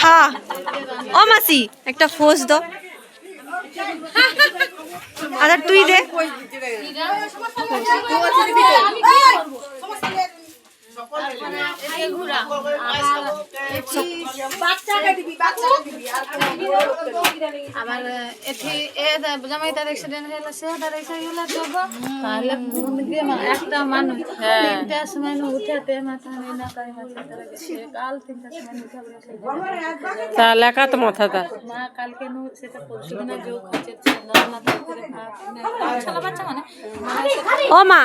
হ্যাঁ ও মাসি একটা ফোস দাও। আচ্ছা তুই দে। আবার এটি জামাই তার অ্যাক্সিডেন্ট হলো সে তার এসে যাব তাহলে একটা মানুষ তিনটার সময় উঠাতে মাথা নেই না কাই মাথা তারা গেছে কাল 3টার সময় উঠাবে তা লেখা তো মাথাটা মা কালকে নো সেটা পরশুদিনে যোগ খাচ্ছে মাথা করে ছোলা বাচ্চা মানে ও মা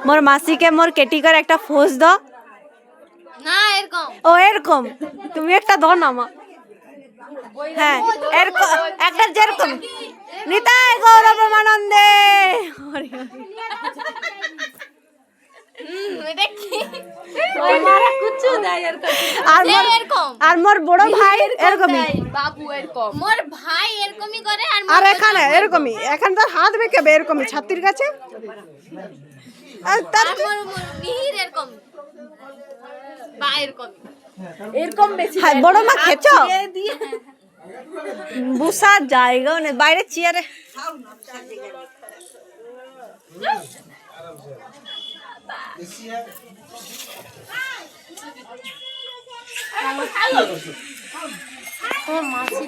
মোর মাসিকে মোর কেটিকার একটা ফোস দাও না এরকম ও এরকম তুমি একটা দাও না মা। হ্যাঁ এরকম একটা যেরকম নিতাই গৌর ব্রহ্মানন্দে আর মোর বড় ভাই এরকমই বাবু এরকম মোর ভাই এরকমই করে আর এখানে এরকমই এখানে তার হাত বেঁকে এরকমই ছাতির কাছে আর তার মিহির এরকম বা এরকম এরকম বেশি বড় মা খেছো বসার জায়গাও নেই বাইরে চেয়ারে মাসি